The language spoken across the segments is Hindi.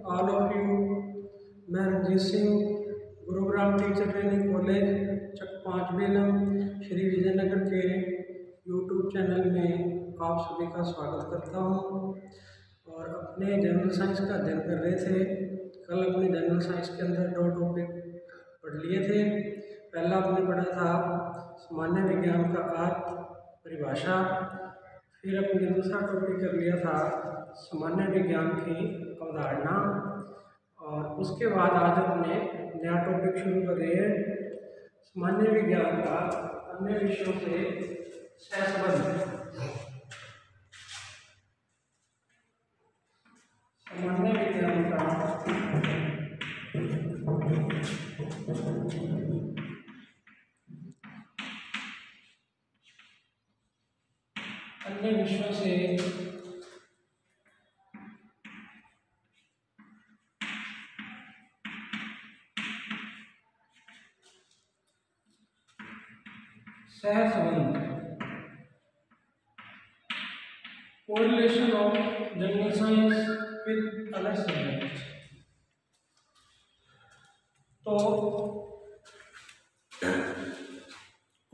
All of you. मैं Ranjeet Singh, Gurugram teacher training college Chak 5 Belam Shri Vijaynagar के यूट्यूब चैनल में आप सभी का स्वागत करता हूं। और अपने जनरल साइंस का अध्ययन कर रहे थे। कल अपने जनरल साइंस के अंदर 2 टॉपिक पढ़ लिए थे। पहला आपने पढ़ा था सामान्य विज्ञान का अर्थ, परिभाषा। फिर अपने दूसरा टॉपिक कर लिया था सामान्य विज्ञान की अवधारणा। और उसके बाद आज अपने नया टॉपिक शुरू कर रहे हैं सामान्य विज्ञान का अन्य विषयों से सहसंबंध। सामान्य विज्ञान का अन्य विषयों से सहसंबंध, correlation of general science with other subject. तो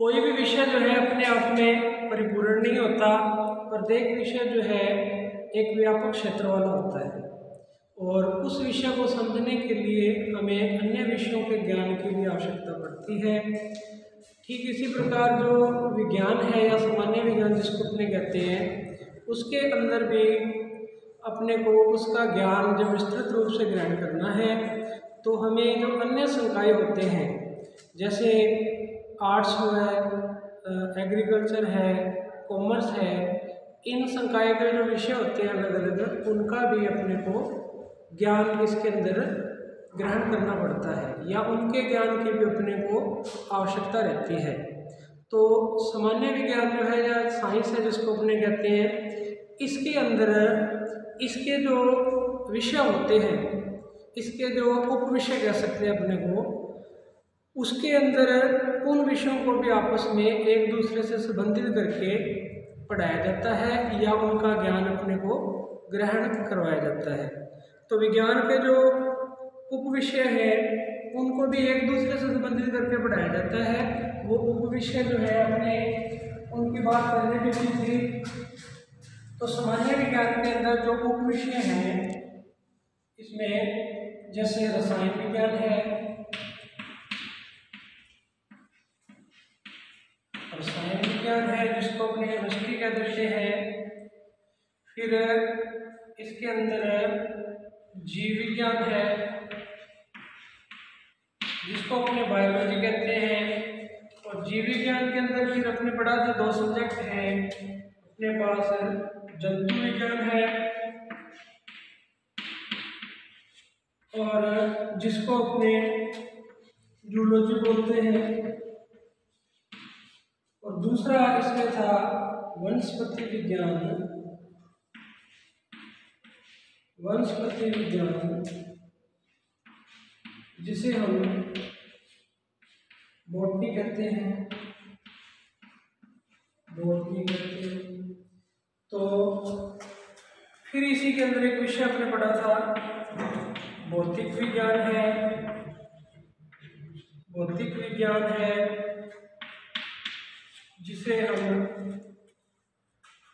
कोई भी विषय जो है अपने आप में परिपूर्ण नहीं होता। प्रत्येक विषय जो है एक व्यापक क्षेत्र वाला होता है और उस विषय को समझने के लिए हमें अन्य विषयों के ज्ञान की भी आवश्यकता पड़ती है। ठीक इसी प्रकार जो विज्ञान है या सामान्य विज्ञान जिसको अपने कहते हैं, उसके अंदर भी अपने को उसका ज्ञान जब विस्तृत रूप से ग्रहण करना है तो हमें जो अन्य संकाय होते हैं जैसे आर्ट्स है, एग्रीकल्चर है, कॉमर्स है, इन संकाय के जो विषय होते हैं अलग अलग, उनका भी अपने को ज्ञान इसके अंदर ग्रहण करना पड़ता है या उनके ज्ञान की भी अपने को आवश्यकता रहती है। तो सामान्य विज्ञान जो है या साइंस है जिसको अपने कहते हैं, इसके अंदर इसके जो विषय होते हैं, इसके जो उप विषय कह सकते हैं अपने को, उसके अंदर उन विषयों को भी आपस में एक दूसरे से संबंधित करके पढ़ाया जाता है या उनका ज्ञान अपने को ग्रहण करवाया जाता है। तो विज्ञान के जो उप विषय है उनको भी एक दूसरे से संबंधित करके पढ़ाया जाता है। वो उप विषय जो है अपने उनकी बात करने की थी। तो सामान्य विज्ञान के अंदर जो उप विषय हैं इसमें जैसे रसायन विज्ञान है, रसायन विज्ञान है जिसको अपने केमिस्ट्री का विषय है। फिर इसके अंदर जीव विज्ञान है जिसको अपने बायोलॉजी कहते हैं। और जीव विज्ञान के अंदर फिर अपने पढ़ा था 2 सब्जेक्ट हैं अपने पास, जंतु विज्ञान है और जिसको अपने जूलॉजी बोलते हैं। और दूसरा इसमें था वनस्पति विज्ञान, वनस्पति विज्ञान जिसे हम बॉटनी कहते हैं, बॉटनी कहते हैं। तो फिर इसी के अंदर एक विषय आपने पढ़ा था भौतिक विज्ञान है, भौतिक विज्ञान है जिसे हम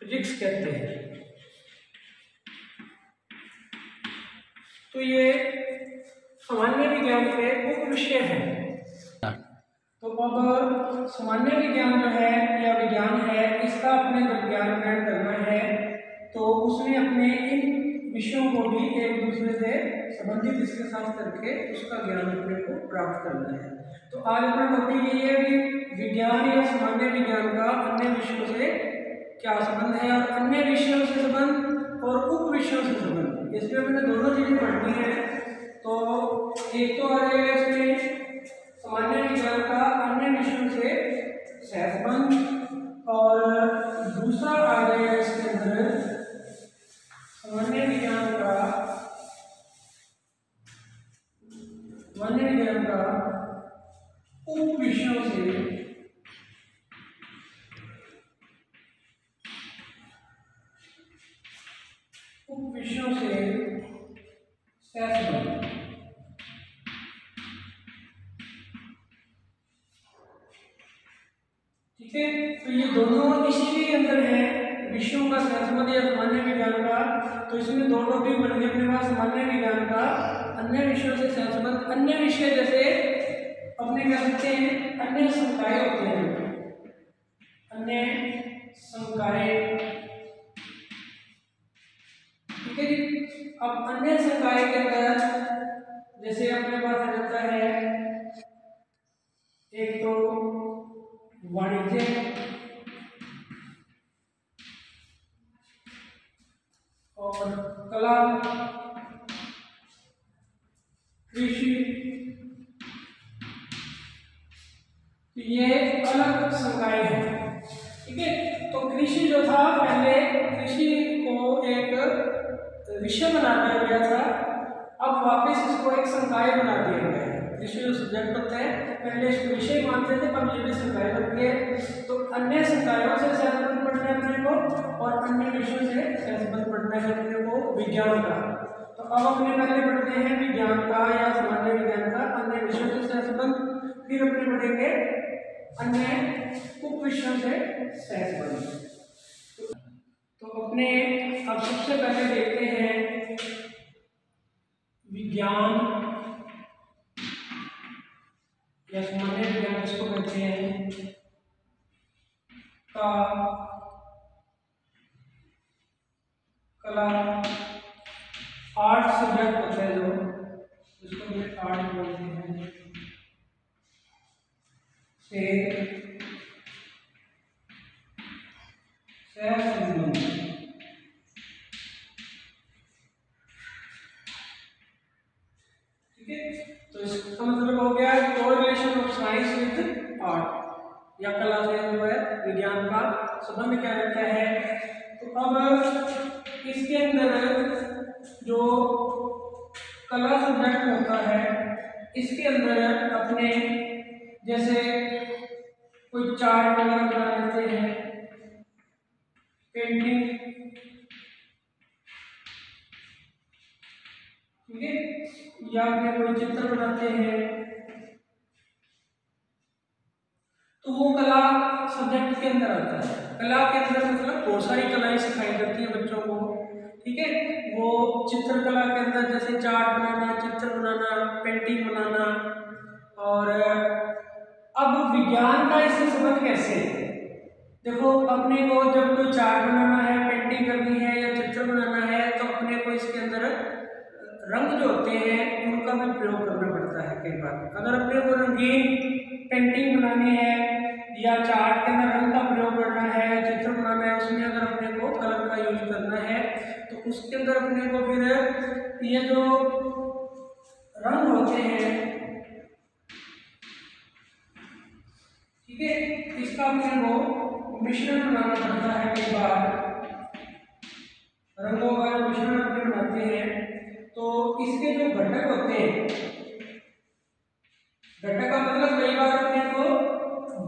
फिजिक्स कहते हैं। तो ये सामान्य विज्ञान के उप विषय हैं। तो अब सामान्य विज्ञान जो है या विज्ञान है, इसका अपने जब ज्ञान ग्रहण करना है तो उसमें अपने इन विषयों को भी एक दूसरे से संबंधित इसके साथ करके उसका ज्ञान अपने को प्राप्त करना है। तो आज अपना टॉपिक ये है कि विज्ञान या सामान्य विज्ञान का अन्य विषयों से क्या संबंध है और अन्य विषयों से संबंध और उप विषयों से संबंध, इसमें अपने दोनों चीजें पढ़नी है। तो एक तो आ जाएगा इसमें सामान्य विज्ञान का अन्य विषयों से सहसंबंध और दूसरा आ जाएगा इसके अंदर सामान्य विज्ञान का उप विषयों से सहसंबंध। ठीक है, तो ये दोनों इसी के अंदर है, विषयों का सहसंबंध या सामान्य विज्ञान का। तो इसमें दो टॉपिक बन गए अपने पास, सामान्य विज्ञान का अन्य विषयों से सहसंबंध। अन्य विषय जैसे अपने कह सकते हैं अन्य संकाय होते हैं, अन्य संकाय। ठीक है जी। अब अन्य संकाय के अंदर जैसे अपने पास आ जाता है एक तो वाणिज्य और कला, कृषि, ये अलग संकाय है। ठीक है, तो कृषि जो था पहले कृषि को एक विषय बना दिया गया था, अब वापस इसको एक संकाय बना दिया गया है। कृषि जो सब्जेक्ट होता है पहले इसको विषय मानते थे, अब ये भी संकाय बन गए। तो अन्य संकायों से सहसंबंध पढ़ना है अपने को और अन्य विषयों से सहसंबंध पढ़ना है अपने को विज्ञान का। तो अब अपने पहले पढ़ते हैं विज्ञान का या सामान्य विज्ञान का अन्य विषयों से सहसंबंध, फिर अपने पढ़ेंगे अन्य उप विषयों से सहसंबंध। तो अपने अब सबसे पहले देखते हैं विज्ञान या सामान्य विज्ञान जिसको कहते हैं का कला आर्ट सब्जेक्ट होता है, जो जिसको हम आर्ट बोलते हैं, से सहसंबंध। ठीक है, तो इसका मतलब हो गया correlation of science with art, या कला से जो है विज्ञान का संबंध क्या रहता है। तो अब इसके अंदर जो कला सब्जेक्ट होता है इसके अंदर अपने जैसे कोई चार्ट वगैरह बना लेते हैं, पेंटिंग। ठीक है, या अपने कोई चित्र बनाते हैं, तो वो कला सब्जेक्ट के अंदर आता है। कला के अंदर मतलब बहुत सारी कलाएं सिखाई जाती है बच्चों को। ठीक है, वो चित्रकला के अंदर जैसे चार्ट बनाना, चित्र बनाना, पेंटिंग बनाना। और अब विज्ञान का इससे संबंध कैसे है? देखो, अपने को जब कोई चार्ट बनाना है, पेंटिंग करनी है या चित्र बनाना है, तो अपने को इसके अंदर रंग जो होते हैं उनका भी प्रयोग करना पड़ता है कई बार। अगर अपने को रंगीन पेंटिंग बनानी है या चार्ट के अंदर रंग का प्रयोग करना है, चित्र बनाना है, उसमें अगर अपने को कलर का यूज करना है तो उसके अंदर अपने को फिर ये जो रंग होते हैं, ठीक है, इसका अपने को मिश्रण बनाना पड़ता है। कई बार रंगों का जो मिश्रण अपने बनाते हैं तो इसके जो घटक होते हैं, घटक का मतलब कई बार अपने को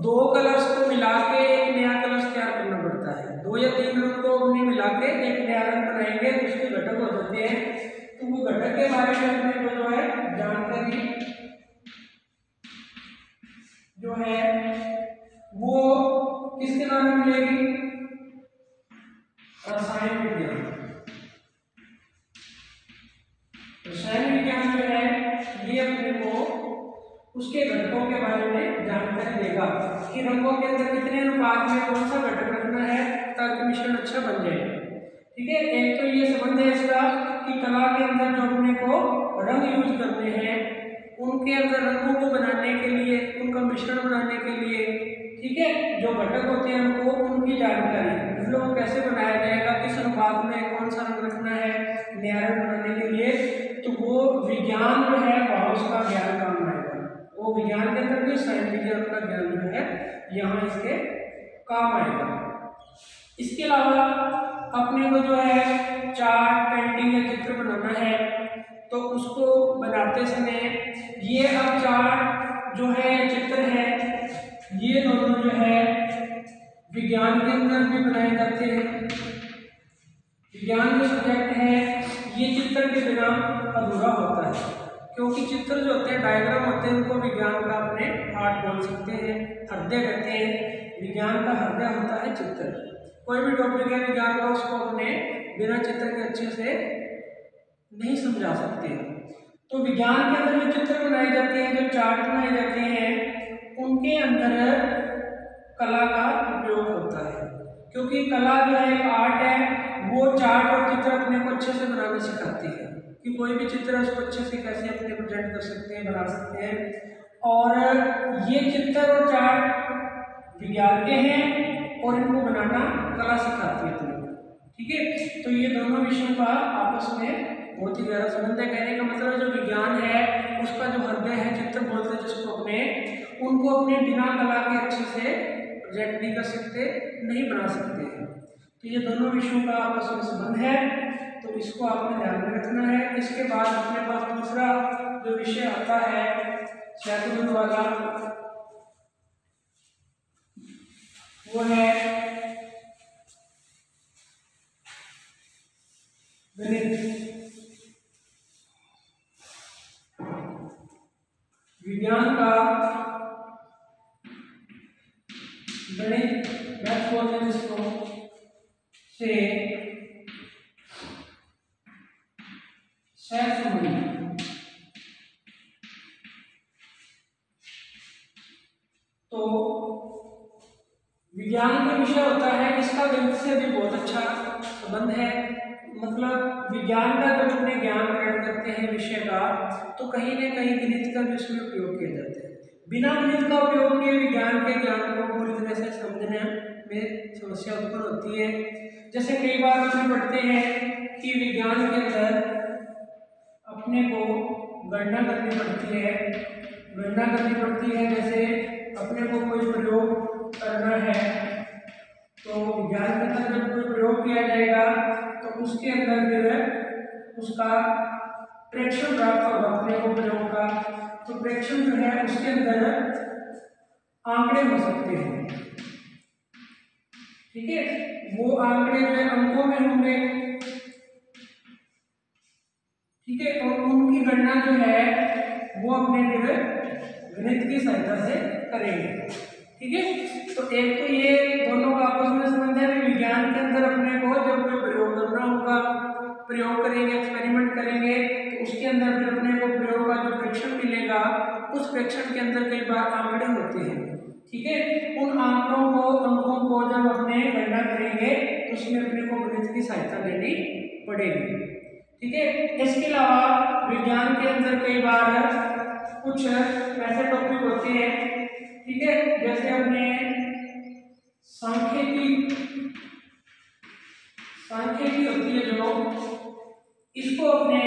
दो कलर्स को मिला के एक नया कलर्स तैयार करना पड़ता है। दो या तीन रंग को अपने मिला के एक नया रंग बनाएंगे तो उसके घटक हो जाते हैं। तो वो घटक के बारे में अपने को जो है जानकारी जो है वो किसके नाम में मिलेगी? रसायन विज्ञान। रसायन विज्ञान जो है ये अपने को उसके घटकों के बारे में जानकारी देगा कि रंगों के अंदर कितने अनुपात में कौन सा घटक रखना है ताकि मिश्रण अच्छा बन जाए। ठीक है, एक तो ये संबंध है इसका कि कला के अंदर जो अपने को रंग यूज करते हैं उनके अंदर रंगों को बनाने के लिए, उनका मिश्रण बनाने के लिए, ठीक है, जो घटक होते हैं उनको उनकी जानकारी, मतलब कैसे बनाया जाएगा, किस अनुपात में कौन सा रंग रखना है नया रंग बनाने के लिए, तो वो विज्ञान जो है वह उसका ज्ञान काम आएगा। वो विज्ञान के अंदर भी साइंस विज्ञान का ज्ञान जो है यहाँ इसके काम आएगा। इसके अलावा अपने को जो है चार्ट, पेंटिंग या चित्र बनाना है तो उसको बनाते समय ये अब चार्ट जो है, चित्र है, ये दोनों जो है विज्ञान के अंदर भी बनाए जाते हैं। विज्ञान जो सब्जेक्ट है ये चित्र के बिना अधूरा होता है, क्योंकि चित्र जो होते हैं, डायग्राम होते हैं, उनको विज्ञान का अपने हार्ट बोल सकते हैं, हृदय कहते हैं। विज्ञान का हृदय होता है चित्र। कोई भी टॉपिक है विज्ञान का, उसको अपने बिना चित्र के अच्छे से नहीं समझा सकते। तो विज्ञान के अंदर जो चित्र बनाए जाते हैं, जो चार्ट बनाए जाते हैं, उनके अंदर कला का उपयोग होता है, क्योंकि कला जो है एक आर्ट है, वो चार्ट और चित्र अपने को अच्छे से बनाना सिखाती है कि कोई भी चित्र है उसको अच्छे से कैसे अपने प्रेजेंट कर सकते हैं, बना सकते हैं। और ये चित्र और चार्ट विज्ञान के हैं और इनको बनाना कला सिखाती है अपने को। ठीक है, तो ये दोनों विषयों का आपस में बहुत ही गहरा संबंध है। कहने का मतलब जो विज्ञान है उसका जो हृदय है, चित्र बोलते हैं जिसको, अपने उनको अपने बिना कला के अच्छे से प्रेजेंट नहीं कर सकते, नहीं बना सकते हैं। तो ये दोनों विषयों का आपस में संबंध है, तो इसको आपने ध्यान में रखना है। इसके बाद अपने पास दूसरा जो विषय आता है सहसंबंध वाला, वो है गणित। विज्ञान का गणित, मैथ बोलते हैं जिसको, से सहसंबंध। तो विज्ञान का विषय होता है, इसका गणित से भी बहुत अच्छा संबंध है। मतलब विज्ञान का जब अपने ज्ञान ग्रहण करते हैं विषय का, तो कहीं ना कहीं गणित का भी उसमें उपयोग किया जाता है। बिना गणित का उपयोग किए विज्ञान के ज्ञान को पूरी तरह से समझने में समस्या उत्पन्न होती है। जैसे कई बार हम पढ़ते हैं कि विज्ञान के अंदर अपने को गणना करनी पड़ती है, जैसे अपने को कोई प्रयोग करना है, तो विज्ञान के अंदर जब कोई प्रयोग किया जाएगा तो उसके अंदर फिर उसका प्रेक्षण प्राप्त होगा अपने को प्रयोग का। तो प्रेक्षण जो है उसके अंदर आंकड़े हो सकते हैं। ठीक है, वो आंकड़े जो है अंकों में होंगे। ठीक है, और उनकी गणना जो है वो अपने गणित की सहायता से करेंगे। ठीक है, तो एक तो ये दोनों का आपस में संबंध है। विज्ञान के अंदर अपने को जब कोई प्रयोग करना होगा, प्रयोग करेंगे, एक्सपेरिमेंट करेंगे, तो उसके अंदर फिर अपने को प्रयोग का जो प्रेक्षण मिलेगा, उस प्रेक्षण के अंदर कई बार आंकड़े होते हैं। ठीक है, उन आंकड़ों को, अंकों को जब अपने गणना करेंगे तो उसमें अपने को गणित की सहायता लेनी पड़ेगी। ठीक है, इसके अलावा विज्ञान के अंदर कई बार कुछ ऐसे टॉपिक होते हैं, ठीक है, जैसे अपने सांख्यिकी होती है जो, इसको अपने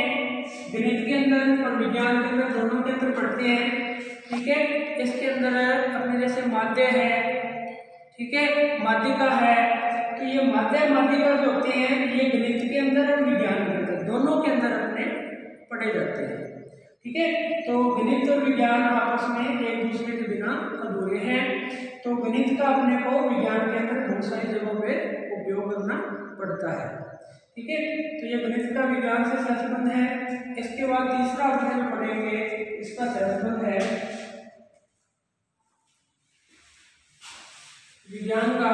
गणित के अंदर और विज्ञान के अंदर दोनों के अंदर पढ़ते हैं। ठीक है, इसके अंदर अपने जैसे माध्य है, ठीक है, माध्यिका है, तो ये माध्य माध्यिका जो होते हैं ये गणित के अंदर और विज्ञान के अंदर दोनों के अंदर अपने पढ़े जाते हैं। ठीक है, तो गणित और विज्ञान आपस में एक दूसरे के बिना अधूरे हैं। तो गणित का अपने को विज्ञान के अंदर बहुत सारी जगहों पे उपयोग करना पड़ता है। ठीक है, तो ये गणित का विज्ञान से सहसंबंध है। इसके बाद तीसरा अपने जो पढ़ेंगे इसका सहसंबंध है विज्ञान का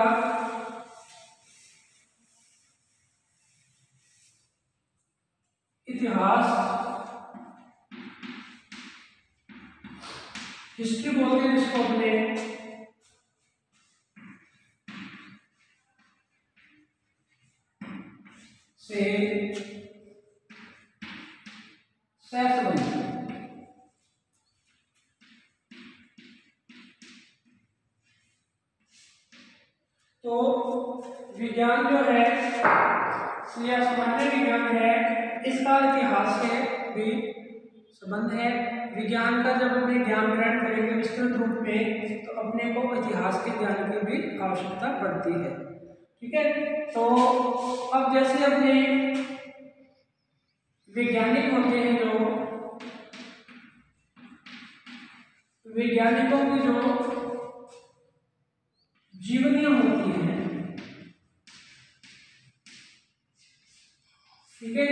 इतिहास, हिस्ट्री बोलते हैं जिसको अपने, से सहसंबंध। तो विज्ञान जो है या सामान्य विज्ञान है, इसका इतिहास से भी संबंध है। विज्ञान का जब अपने ज्ञान ग्रहण करेंगे विस्तृत रूप में, तो अपने को इतिहास के ज्ञान की भी आवश्यकता पड़ती है। ठीक है, तो अब जैसे अपने वैज्ञानिक होते हैं, जो वैज्ञानिकों की जो जीवनियां होती हैं, ठीक है,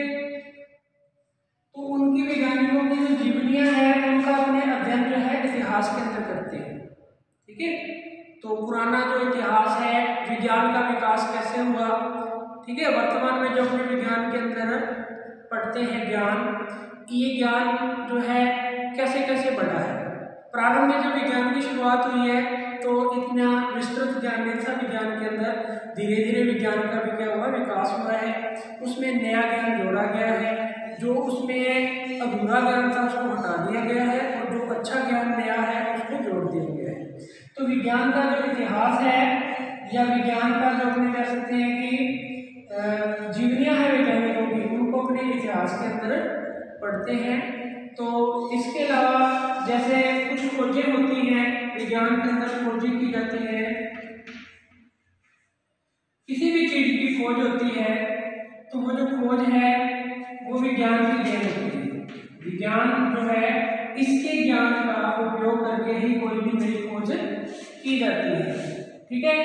अपनी जो जीवनियाँ हैं उनका अपने अध्ययन जो है इतिहास के अंदर करते हैं। ठीक है, तो पुराना जो इतिहास है, विज्ञान का विकास कैसे हुआ, ठीक है, वर्तमान में जो अपने विज्ञान के अंदर पढ़ते हैं ज्ञान, ये ज्ञान जो है कैसे कैसे बढ़ा है। प्रारंभ में जो विज्ञान की शुरुआत हुई है तो इतना विस्तृत ज्ञान नहीं था विज्ञान के अंदर, धीरे धीरे विज्ञान का भी क्या हुआ, विकास हुआ है, उसमें नया ज्ञान जोड़ा गया है, जो उसमें अधूरा ज्ञान था उसको हटा दिया गया है और जो अच्छा ज्ञान नया है उसको जोड़ दिया गया है। तो विज्ञान का जो इतिहास है या विज्ञान का जो अपने कह सकते हैं कि जीवनियाँ हैं वैज्ञानिकों की, उनको अपने इतिहास के अंदर पढ़ते हैं। तो इसके अलावा जैसे कुछ खोजें होती हैं विज्ञान के अंदर, खोजें की जाती है, किसी भी चीज की खोज होती है तो वो जो खोज है वो विज्ञान की देन होती है। विज्ञान जो है इसके ज्ञान का उपयोग करके ही कोई भी नई खोज की जाती है। ठीक है,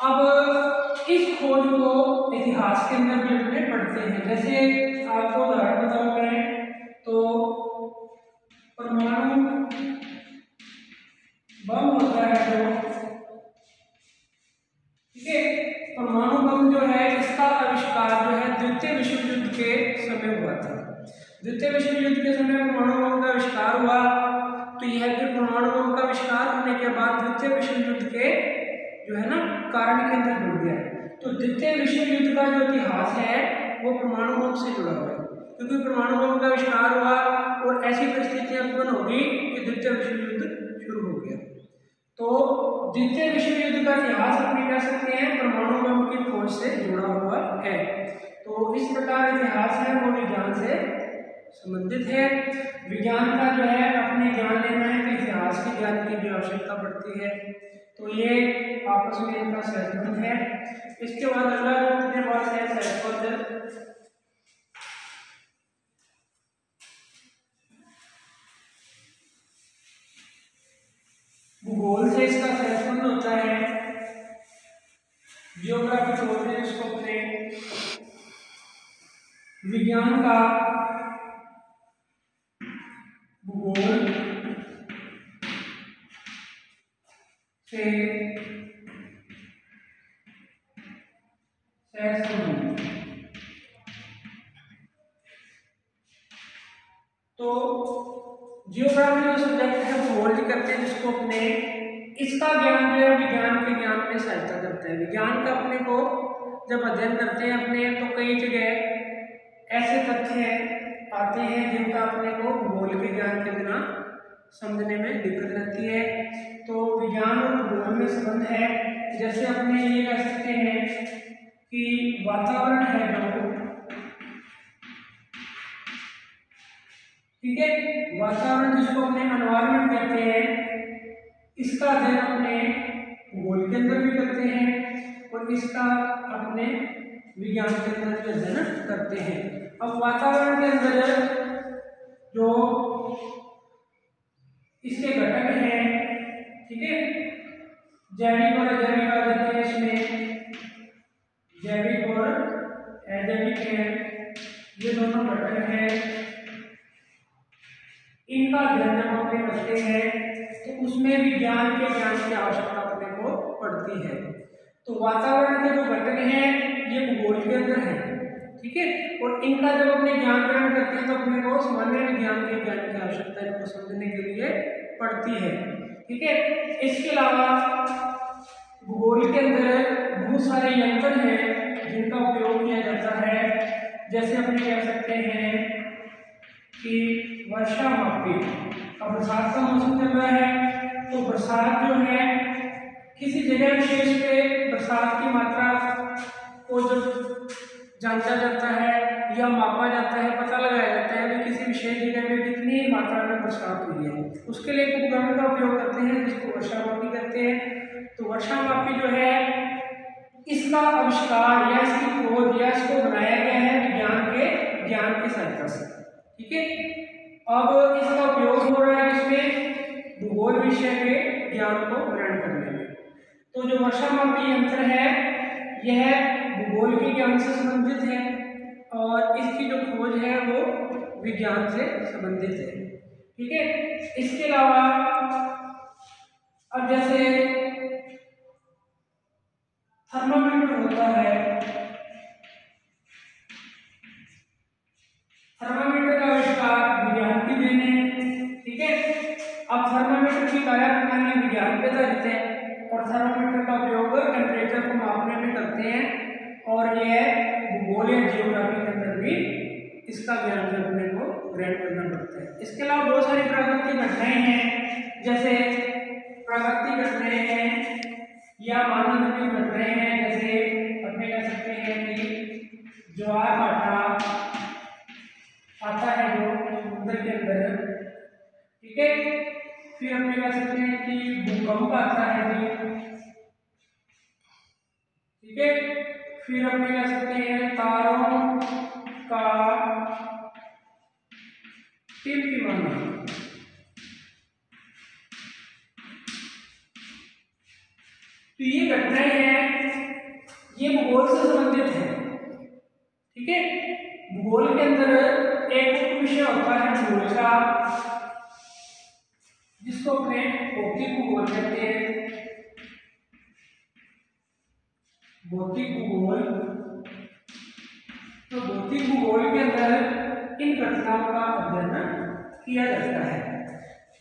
अब इस खोज को इतिहास के अंदर भी अपने पढ़ते हैं। जैसे आपको उदाहरण बताऊं मैं, तो परमाणु बम होता है जो, ठीक है, परमाणु बम जो है इसका आविष्कार जो है द्वितीय विश्व युद्ध के समय हुआ था। द्वितीय विश्व युद्ध के समय परमाणु बम का आविष्कार हुआ, तो यह फिर परमाणु बम का आविष्कार होने के बाद द्वितीय विश्व युद्ध के जो है ना कारण के अंदर जुड़ गया है। तो द्वितीय विश्व युद्ध का जो इतिहास है वो परमाणु बम से जुड़ा हुआ है, क्योंकि परमाणु बम का आविष्कार हुआ और ऐसी परिस्थितियां उत्पन्न होगी कि द्वितीय विश्व युद्ध शुरू हो गया। तो द्वितीय विश्व युद्ध का इतिहास अपने कह सकते हैं परमाणु बम की खोज से जुड़ा हुआ है। तो इस प्रकार इतिहास है वो विज्ञान से संबंधित है। विज्ञान का जो है अपने ज्ञान लेना है तो इतिहास के ज्ञान की भी आवश्यकता पड़ती है। तो ये आपस में इनका सहसंबंध है। इसके बाद अगला जो अपने पास है सहसंबंध, भूगोल से इसका सहसंबंध होता है। जियोग्राफी बोलते हैं इसको अपने। विज्ञान का भूगोल से सहसंबंध, तो जियोग्राफी जो सब्जेक्ट है वो होल्ड करते हैं जिसको अपने, इसका ज्ञान जो है विज्ञान के ज्ञान में सहायता करता है। विज्ञान का अपने को जब अध्ययन करते हैं अपने, तो कई जगह ऐसे तथ्य आते हैं जिनका अपने को भूगोल के ज्ञान के बिना समझने में दिक्कत रहती है। तो विज्ञान और भूगोल में संबंध है। जैसे अपने ये कह सकते हैं कि वातावरण है जो, ठीक है, वातावरण जिसको अपने एनवायरनमेंट कहते हैं, इसका अध्ययन अपने भूगोल के अंदर भी करते हैं और इसका अपने विज्ञान के अंदर भी अध्ययन करते हैं। अब वातावरण के अंदर जो इसके घटक हैं, ठीक है, जैविक और अजैविक आ जाते हैं इसमें, जैविक और अजैविक है, ये दोनों घटक हैं। इनका अध्ययन जब अपने करते हैं तो उसमें विज्ञान के ज्ञान की आवश्यकता अपने को पड़ती है। तो वातावरण के जो घटक हैं ये भूगोल के अंदर है, ठीक है, और इनका जब अपने ज्ञान ग्रहण करते हैं तो अपने को सामान्य विज्ञान के ज्ञान की आवश्यकता इनको समझने के लिए पड़ती है। ठीक है, इसके अलावा भूगोल के अंदर बहुत सारे यंत्र हैं जिनका उपयोग किया जाता है। जैसे अपने कह सकते हैं कि वर्षा मापी, अब बरसात का मौसम चल रहा है तो बरसात जो है किसी जगह विशेष पे बरसात की मात्रा को जब जांचा जाता है या मापा जाता है, पता लगाया जाता है कि किसी विशेष जगह में कितनी मात्रा में बरसात हुई है, उसके लिए एक उपकरण का उपयोग करते हैं जिसको वर्षा मापी कहते हैं। तो वर्षा मापी जो है इसका आविष्कार या इसकी खोज या इसको बनाया गया है विज्ञान के ज्ञान की सहायता से। ठीक है, अब इसका उपयोग हो रहा है इसमें भूगोल विषय के ज्ञान को ग्रहण करने में। तो जो वर्षा मापी यंत्र है यह भूगोल के ज्ञान से संबंधित है और इसकी जो खोज है वो विज्ञान से संबंधित है। ठीक है, इसके अलावा अब जैसे थर्मामीटर होता है, थर्मामीटर का आविष्कार विज्ञान की देन है। ठीक है, अब थर्मामीटर की कार्य प्रणाली विज्ञान पे आधारित है और थर्मामीटर का उपयोग टेम्परेचर को मापने में करते हैं और यह भूगोल या जियोग्राफी के अंदर भी इसका ज्ञान रखने को ग्रहण करना पड़ता है। इसके अलावा बहुत सारी प्राकृतिक घटनाएं हैं, जैसे प्राकृतिक घटनाएं हैं या मानव निर्मित घटनाएं हैं, जैसे अपने कह सकते हैं कि ज्वार भाटा आता है जो समुद्र के अंदर। ठीक है, फिर अपने कह सकते हैं कि भूकंप आता है जी। ठीक है, फिर अपने कह सकते हैं तारों का टिमटिमाना। तो ये घटनाएं हैं, ये भूगोल से संबंधित है। ठीक है, भूगोल के अंदर एक विषय होता है भूगोल का, जिसको अपने भौतिक भूगोल कहते हैं। भौतिक भूगोल, तो भौतिक भूगोल के अंदर इन घटनाओं का अध्ययन किया जाता है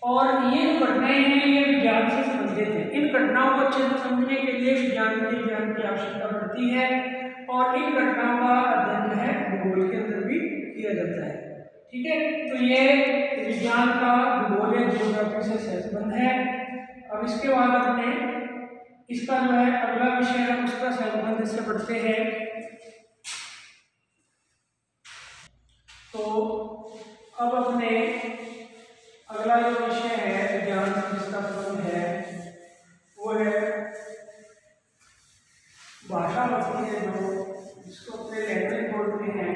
और ये घटनाएं हैं ये विज्ञान से संबंधित है। इन घटनाओं को अच्छे से समझने के लिए विज्ञान की आवश्यकता पड़ती है और इन घटनाओं का अध्ययन जो है भूगोल के अंदर भी किया जाता है। ठीक है, तो ये विज्ञान का भूगोल या जियोग्राफी से संबंध है। अब इसके बाद अपने इसका जो है अगला विषय है उसका संबंध इससे पढ़ते हैं। तो अब अपने अगला जो विषय है विज्ञान से जिसका संबंध है वो है भाषा होती है, जो जिसको अपने लैंग्वेज बोलते हैं।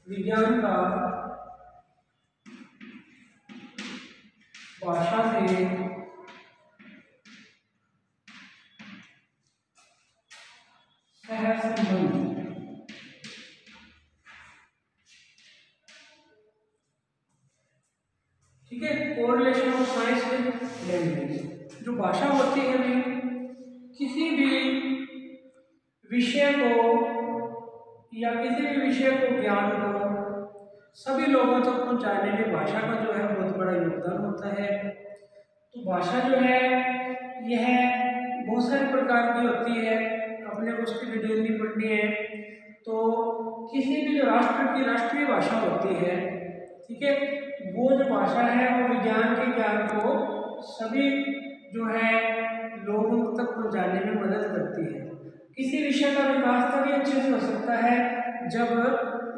विज्ञान का भाषा से सहसंबंध। ठीक है, correlation of science with language. जो भाषा होती है भी किसी भी विषय को या किसी भी विषय को ज्ञान को सभी लोगों तक पहुंचाने में भाषा का जो है बहुत बड़ा योगदान होता है। तो भाषा जो है यह बहुत सारे प्रकार की होती है, अपने को उसकी डिटेल नहीं पढ़नी है। तो किसी भी जो राष्ट्र की राष्ट्रीय भाषा होती है, ठीक है, वो जो भाषा है वो विज्ञान के ज्ञान को सभी जो है लोगों तक पहुंचाने में मदद करती है। किसी विषय का विकास तभी अच्छे से हो सकता है जब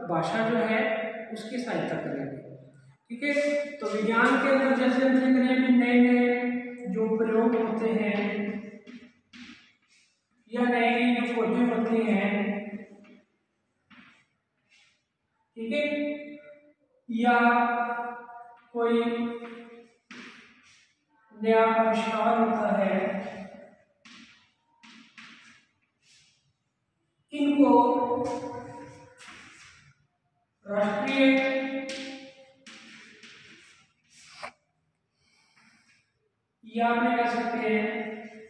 भाषा जो है उसकी सहायता करेगी। ठीक है, तो विज्ञान के अंदर जैसे हम देख रहे हैं नए नए जो प्रयोग होते हैं या नई जो खोजें होती हैं, ठीक है, या कोई नया आविष्कार होता है, इनको राष्ट्रीय या अपने कह सकते हैं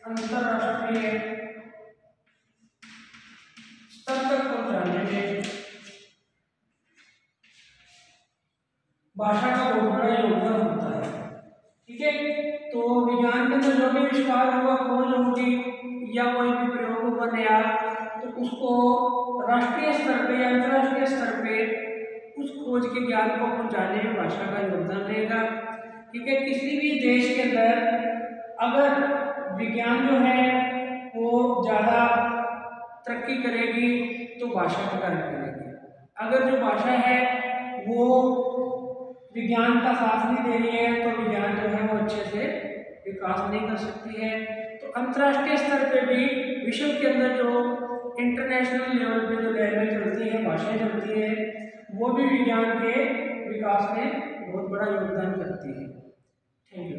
अंतरराष्ट्रीय स्तर तक पहुंचाने में भाषा का बहुत बड़ा योगदान होता है। ठीक है, तो विज्ञान के अंदर जो भी आविष्कार होगा, खोज होगी या कोई भी प्रयोग होगा नया, तो उसको राष्ट्रीय स्तर पे या अंतर्राष्ट्रीय स्तर पे उस खोज के ज्ञान को पहुंचाने में भाषा का योगदान रहेगा। ठीक है, किसी भी देश के अंदर अगर विज्ञान जो है वो ज़्यादा तरक्की करेगी तो भाषा का कार्य करेगी। अगर जो भाषा है वो विज्ञान का साथ नहीं दे रही है तो विज्ञान जो है वो अच्छे से विकास नहीं कर सकती है। तो अंतर्राष्ट्रीय स्तर पे भी विश्व के अंदर जो इंटरनेशनल लेवल पे जो लैंग्वेज चलती है, भाषाएं चलती है, वो भी विज्ञान के विकास में बहुत बड़ा योगदान करती है। Thank you.